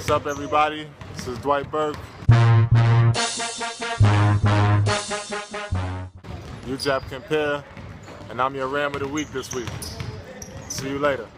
What's up, everybody? This is Dwight Burke. Ujap compare, and I'm your Ram of the Week this week. See you later.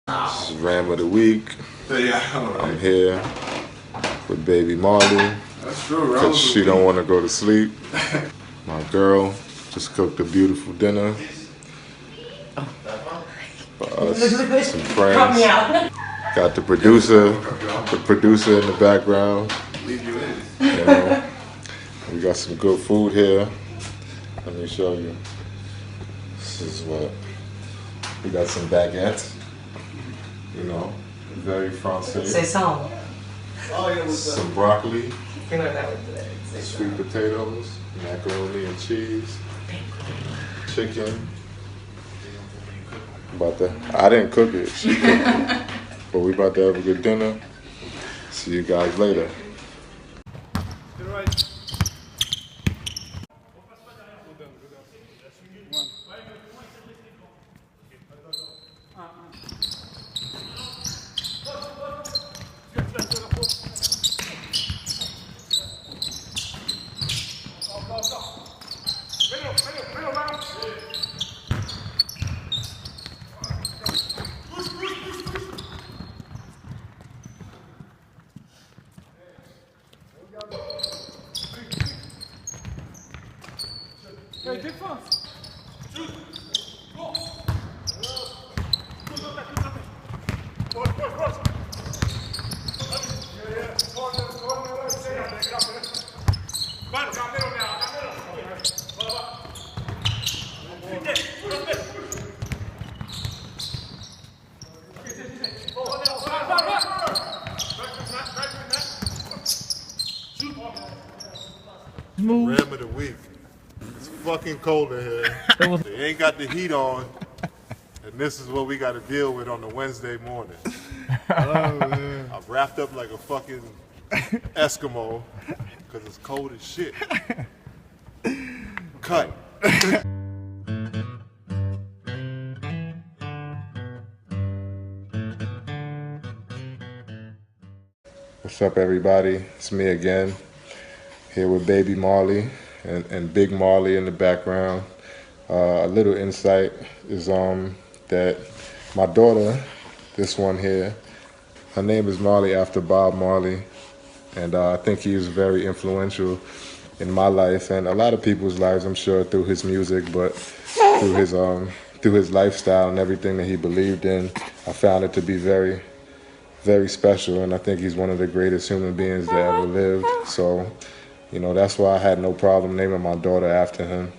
This is Ram of the Week. Yeah, right. I'm here with baby Marley. That's true, because she don't want to go to sleep. My girl just cooked a beautiful dinner for us, some friends. Got the producer in the background. You know, we got some good food here. Let me show you. This is what we got. Some baguettes. You know, very Francais. Some broccoli, sweet potatoes, macaroni and cheese, chicken. I didn't cook it, she cooked it. But we about to have a good dinner. See you guys later. Hey, défense! Ram of the Week. It's fucking cold in here. They ain't got the heat on. And this is what we got to deal with on a Wednesday morning. I'm wrapped up like a fucking Eskimo because it's cold as shit. Cut. What's up, everybody? It's me again, here with baby Marley and big Marley in the background. A little insight is that my daughter, this one here, her name is Marley after Bob Marley, and I think he is very influential in my life and a lot of people's lives, I'm sure, through his music, but through his lifestyle and everything that he believed in. I found it to be very, very special, and I think he's one of the greatest human beings that ever lived. So, you know, that's why I had no problem naming my daughter after him.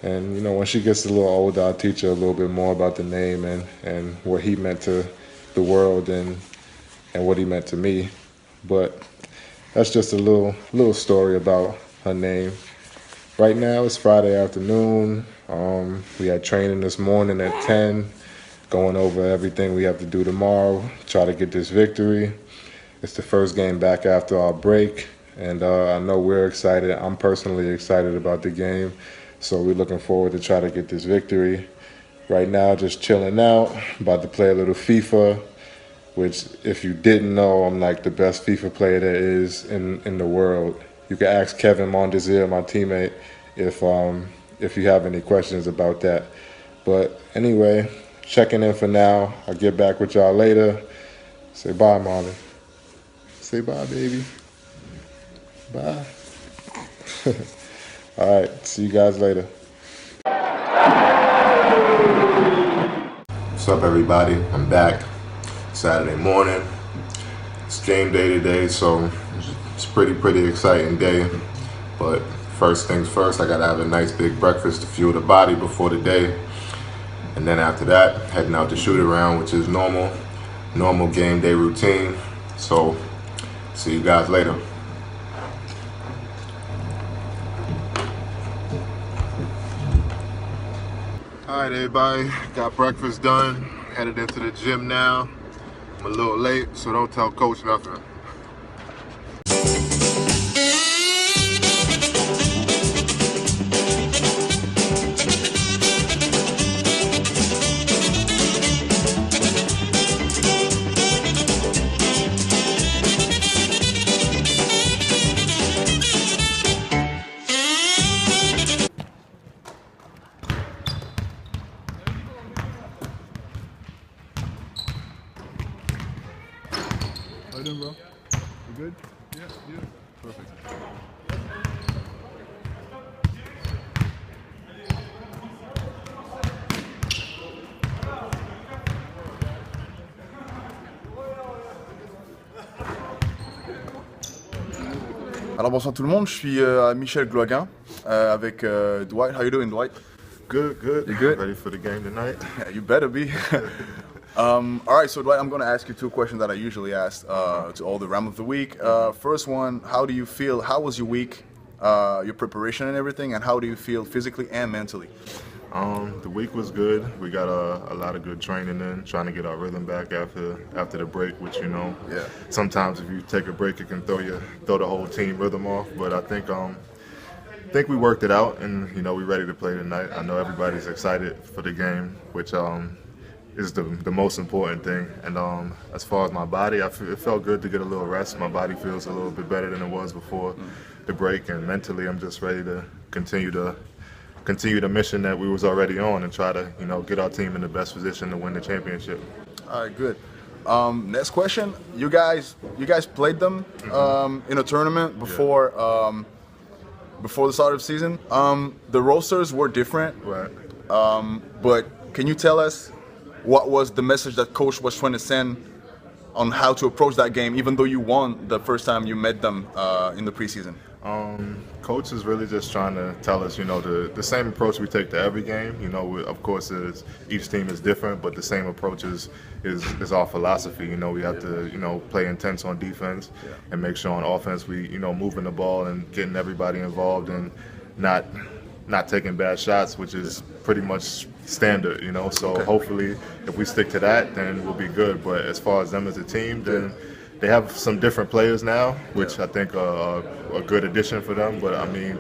And, you know, when she gets a little older, I'll teach her a little bit more about the name and what he meant to the world and what he meant to me. But that's just a little story about her name. Right now, it's Friday afternoon. We had training this morning at 10, going over everything we have to do tomorrow, try to get this victory. It's the first game back after our break, and I know we're excited. I'm personally excited about the game, so we're looking forward to try to get this victory. Right now, just chilling out, about to play a little FIFA, which, if you didn't know, I'm like the best FIFA player there is in the world. You can ask Kevin Mondesir, my teammate, if you have any questions about that. But anyway, checking in for now. I'll get back with y'all later. Say bye, Marley. Say bye, baby. Bye. All right, see you guys later. What's up, everybody? I'm back. Saturday morning. It's game day today, so it's pretty exciting day. But first things first, I gotta have a nice big breakfast to fuel the body before the day. And then after that, heading out to shoot around, which is normal game day routine. So, see you guys later. All right, everybody, got breakfast done. Headed into the gym now. I'm a little late, so don't tell coach nothing. How you doing, bro? You good? Yeah, you. Perfect. Alors bonsoir tout le monde, je suis Michel Gloaguin avec Dwight. How you doing, Dwight? Good, good. You good? Ready for the game tonight? Yeah, you better be. All right, so Dwight, I'm going to ask you two questions that I usually ask to all the Ram of the week. First one, how do you feel? How was your week? Your preparation and everything, and how do you feel physically and mentally? The week was good. We got a lot of good training in, trying to get our rhythm back after the break, which Yeah. Sometimes if you take a break, it can throw the whole team rhythm off. But I think we worked it out, and we're ready to play tonight. I know everybody's excited for the game, which is the most important thing. And as far as my body, it felt good to get a little rest. My body feels a little bit better than it was before the break, and mentally I'm just ready to continue the mission that we was already on and try to get our team in the best position to win the championship. All right, good. Next question, you guys played them in a tournament before the start of the season. The rosters were different, Right. but can you tell us what was the message that coach was trying to send on how to approach that game, even though you won the first time you met them in the preseason? Coach is really just trying to tell us, the same approach we take to every game. Of course, each team is different, but the same approach is our philosophy. We have to, play intense on defense and make sure on offense we, moving the ball and getting everybody involved and not taking bad shots, which is pretty much standard. So hopefully, if we stick to that, then we'll be good. But as far as them as a team, then they have some different players now, which I think are a good addition for them. But I mean,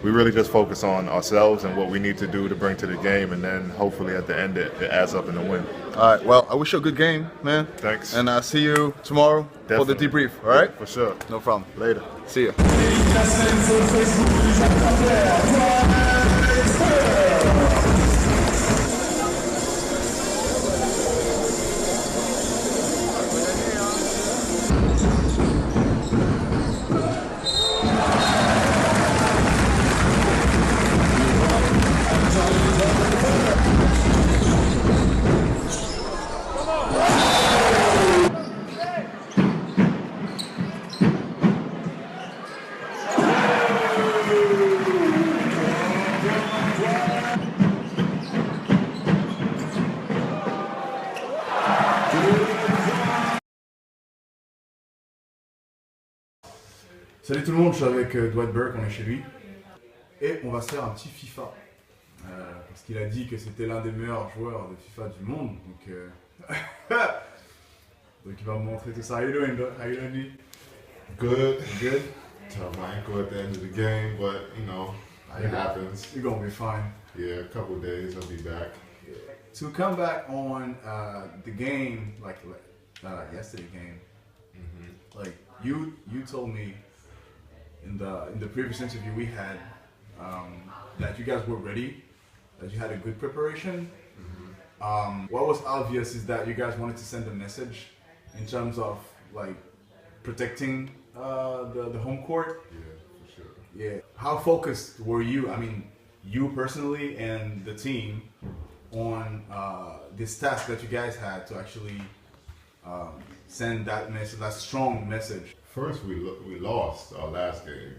we really just focus on ourselves and what we need to do to bring to the game, and then hopefully at the end it adds up in the win. All right, well, I wish you a good game, man. Thanks. And I'll see you tomorrow for the Definitely. debrief, all right? For sure. No problem. Later. See you. Salut tout le monde, je suis avec Dwight Burke, on est chez lui. Et on va se faire un petit FIFA. Parce qu'il a dit que c'était l'un des meilleurs joueurs de FIFA du monde. Donc il va me montrer tout ça. How you doing, Doc? How you doing? Good. Good? Tough my ankle at the end of the game, but it happens. You're gonna be fine. Yeah, a couple of days I'll be back. To come back on the game, like yesterday game, like you told me in the previous interview we had that you guys were ready, that you had a good preparation. What was obvious is that you guys wanted to send a message in terms of like protecting the home court. Yeah, for sure. Yeah. How focused were you? I mean, you personally and the team on this task that you guys had to actually send that message, that strong message. First, we lost our last game,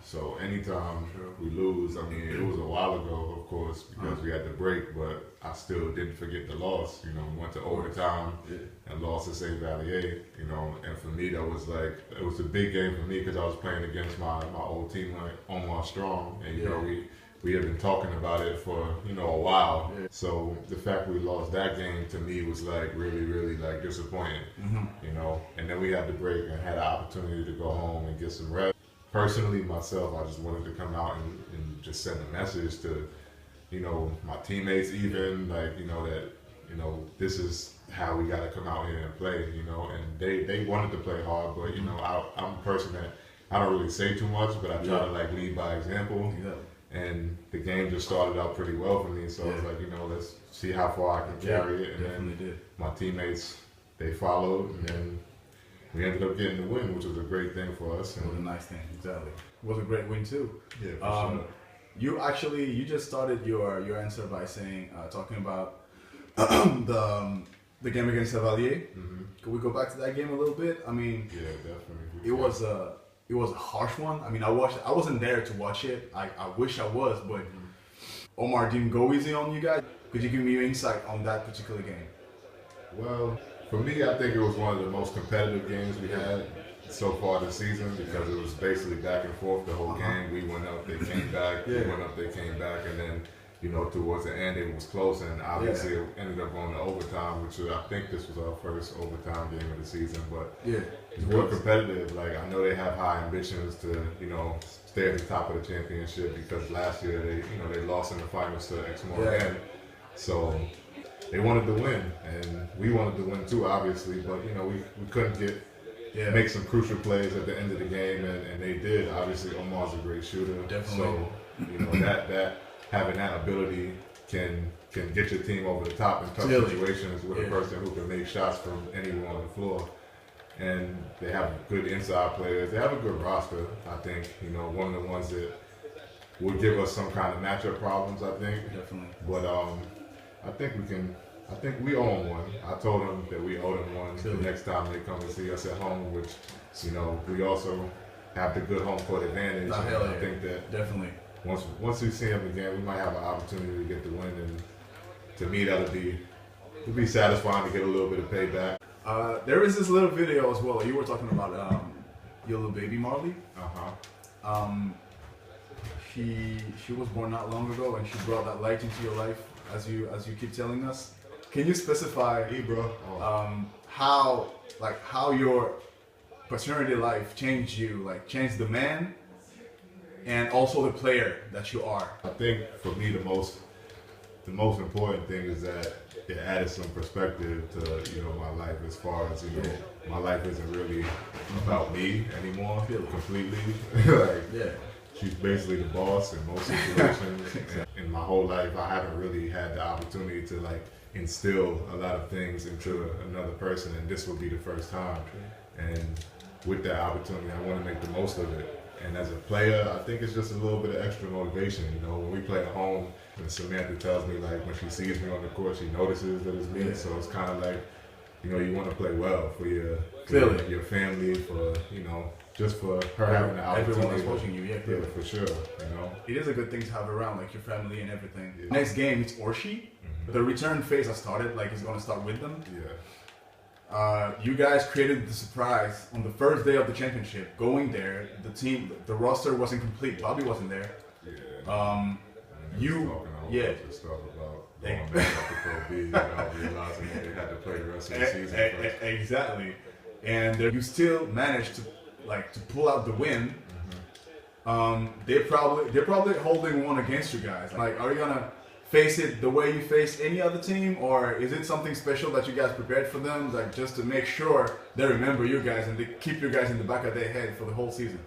so anytime we lose, I mean, it was a while ago, of course, because we had the break, but I still didn't forget the loss, we went to overtime and lost to St. Vallier, and for me, that was it was a big game for me because I was playing against my old teammate, Omar Strong, and, we had been talking about it for, you know, a while. So the fact we lost that game to me was like really like disappointing, you know. And then we had the break and had an opportunity to go home and get some rest. Personally, myself, I just wanted to come out and just send a message to, you know, my teammates even, like, you know, that, you know, this is how we got to come out here and play, you know. And they wanted to play hard, but, you know, I'm a person that I don't really say too much, but I try to like lead by example. And the game just started out pretty well for me, so I was like, you know, let's see how far I can carry it. And then my teammates, they followed, and then we ended up getting the win, which was a great thing for us. It was a nice thing, exactly. It was a great win too. Yeah, for sure. You just started your answer by saying, talking about the game against Bélier. Could we go back to that game a little bit? I mean, yeah, definitely. It was a harsh one. I mean, I wasn't there to watch it. I wish I was, but Omar didn't go easy on you guys. Could you give me your insight on that particular game? Well, for me, I think it was one of the most competitive games we had so far this season because it was basically back and forth the whole game. We went up, they came back. We went up, they came back, and then, you know, towards the end it was close, and obviously it ended up going to overtime, which I think this was our first overtime game of the season. But it's real competitive. Like, I know they have high ambitions to, you know, stay at the top of the championship because last year they lost in the finals to X-Morgan. So they wanted to win, and we wanted to win too, obviously. But, you know, we couldn't make some crucial plays at the end of the game, and they did. Obviously, Omar's a great shooter. Definitely. So, you know, that having that ability can get your team over the top in tough situations with a person who can make shots from anywhere on the floor. And they have good inside players. They have a good roster, I think. You know, one of the ones that would give us some kind of matchup problems, I think. Definitely. But I think we owe them one. I told them that we owe them one the next time they come and see us at home, which, you know, we also have the good home court advantage. I think that definitely. Once we see them again, we might have an opportunity to get the win, and to me, it'll be satisfying to get a little bit of payback. There is this little video as well. You were talking about your little baby Marley. She was born not long ago, and she brought that light into your life, as you keep telling us. Can you specify, how your paternity life changed you, like changed the man, and also the player that you are? I think for me the most important thing is that it added some perspective to, you know, my life, as far as, you know, my life isn't really about me anymore completely. She's basically the boss in most situations. In my whole life, I haven't really had the opportunity to like instill a lot of things into another person, and this will be the first time. And with that opportunity, I want to make the most of it. And as a player, I think it's just a little bit of extra motivation. You know, when we play at home, and Samantha tells me, like, when she sees me on the court, she notices that it's me. So it's kind of like, you know, you want to play well for your family, for, you know, just for her having the opportunity. Everyone is watching you, for sure, you know. It is a good thing to have around, like your family and everything. Next game, it's Orshi. The return phase has started, like it's going to start with them. You guys created the surprise on the first day of the championship. Going there, the roster wasn't complete. Bobby wasn't there. Stuff about going back up to Pro B, you know, realizing that they had to play the rest of the season first. Exactly. And you still managed to pull out the win. They're probably holding one against you guys. Like, are you gonna face it the way you face any other team, or is it something special that you guys prepared for them, like just to make sure they remember you guys and they keep you guys in the back of their head for the whole season?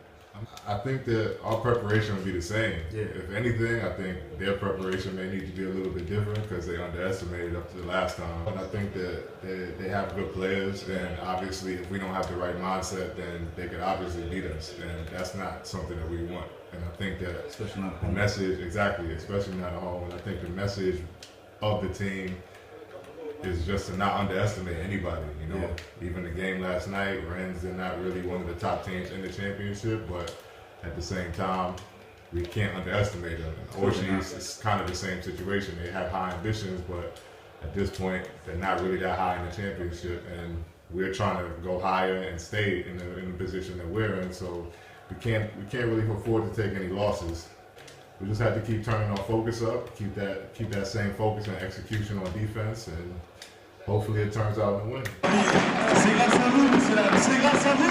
I think that our preparation will be the same. If anything, I think their preparation may need to be a little bit different because they underestimated up to the last time. And I think that they have good players, and obviously if we don't have the right mindset, then they could obviously beat us, and that's not something that we want. And I think that especially not the message, especially not at home, and I think the message of the team is just to not underestimate anybody, you know. Even the game last night, Rennes is not really one of the top teams in the championship, but at the same time, we can't underestimate them. Orshis is kind of the same situation. They have high ambitions, but at this point, they're not really that high in the championship, and we're trying to go higher and stay in the position that we're in. So we can't really afford to take any losses. we just have to keep turning our focus up, keep that same focus and execution on defense, and hopefully it turns out in a win. C'est grâce à vous, monsieur. C'est grâce à vous.